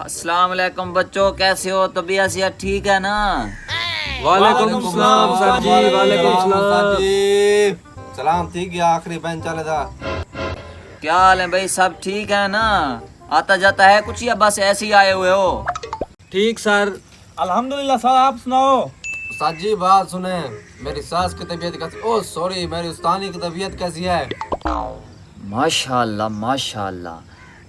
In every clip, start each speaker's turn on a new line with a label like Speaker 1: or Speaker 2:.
Speaker 1: अस्सलाम वालेकुम बच्चों, कैसे हो? तबीयत सेहत ठीक है ना?
Speaker 2: वालेकुम सलाम सर जी। वालेकुम सलाम
Speaker 3: जी। सलाम ठीक है, आखिरी बेंच चले था।
Speaker 1: क्या हाल है भाई, सब ठीक है ना? आता जाता है कुछ या बस ऐसे ही आए हुए हो?
Speaker 2: ठीक सर।
Speaker 4: अल्हम्दुलिल्लाह सर, आप सुनाओ।
Speaker 3: उस्ताद जी बात सुने, मेरी सास की तबीयत कैसी? ओह सॉरी, मेरी उस्तानी की तबीयत कैसी है?
Speaker 1: माशाल्लाह माशाल्लाह,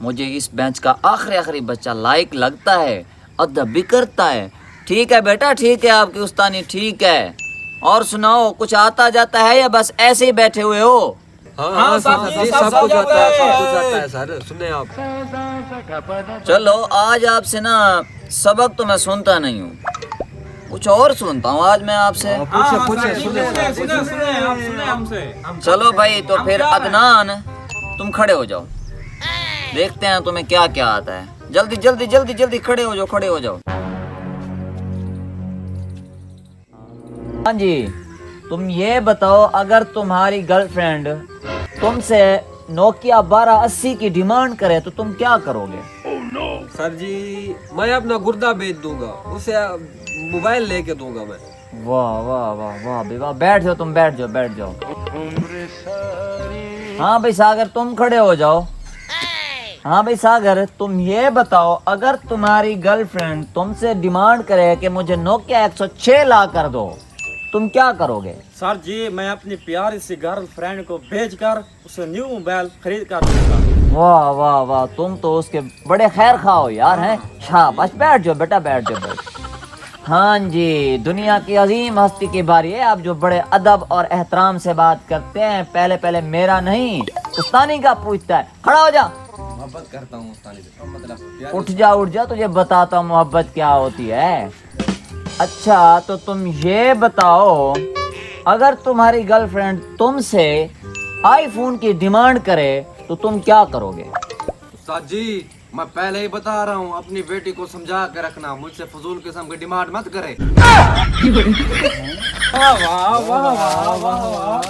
Speaker 1: मुझे इस बेंच का आखिरी बच्चा लायक लगता है, अदब भी करता है। ठीक है बेटा, ठीक है, आपकी उस्तानी ठीक है। और सुनाओ, कुछ आता जाता है या बस ऐसे ही बैठे हुए हो?
Speaker 2: हाँ
Speaker 4: सर
Speaker 2: सर
Speaker 4: जी,
Speaker 2: जी,
Speaker 4: सब
Speaker 2: सब कुछ आता है,
Speaker 4: आता
Speaker 2: सब
Speaker 4: है।
Speaker 2: कुछ आता है सर। सुने आप।
Speaker 1: चलो, आज आपसे ना सबक तो मैं सुनता नहीं हूँ, कुछ और सुनता हूँ आज मैं आपसे।
Speaker 2: पूछे सुने
Speaker 4: सुने आप सुने हमसे।
Speaker 1: चलो भाई, तो फिर अदनान तुम खड़े हो जाओ, देखते हैं तुम्हें क्या क्या आता है। जल्दी जल्दी जल्दी जल्दी खड़े हो जाओ, खड़े हो जाओ। हाँ जी, तुम ये बताओ, अगर तुम्हारी गर्लफ्रेंड तुमसे नोकिया 1280 की डिमांड करे तो तुम क्या करोगे?
Speaker 2: सर जी, मैं अपना गुर्दा बेच दूंगा, उसे मोबाइल लेके दूंगा मैं।
Speaker 1: वाह वाह वाह वाह बेवा, बैठ जाओ, तुम बैठ जाओ, बैठ जाओ। हाँ भाई सागर, तुम खड़े हो जाओ। हाँ भाई सागर, तुम ये बताओ, अगर तुम्हारी गर्लफ्रेंड तुमसे डिमांड करे कि मुझे नोकिया 106 ला कर दो, तुम क्या करोगे?
Speaker 4: सर जी, मैं अपनी प्यारी सी गर्लफ्रेंड को भेजकर उसे न्यू मोबाइल खरीद कर दूंगा।
Speaker 1: वाह वाह वाह, तुम तो उसके बड़े खैर खाओ यार हैं। शाबाश, बैठ जाओ बेटा, बैठ जाओ, बैठ। हाँ जी, दुनिया की अजीम हस्ती की बारी है, आप जो बड़े अदब और एहतराम से बात करते हैं। पहले पहले मेरा नहीं, उस्तानी का पूछता है। खड़ा हो जा।
Speaker 3: मोहब्बत करता हूँ उस्तानी से, मतलब
Speaker 1: उठ जा उठ जा, तुझे बताता हूँ मोहब्बत क्या होती है। अच्छा, तो तुम ये बताओ, अगर तुम्हारी गर्लफ्रेंड तुमसे आईफोन की डिमांड करे तो तुम क्या करोगे?
Speaker 3: उस्ताद जी, मैं पहले ही बता रहा हूँ, अपनी बेटी को समझा के रखना, मुझसे फजूल किस्म की डिमांड मत करे।
Speaker 4: वाह वाह वाह वाह वाह वाह।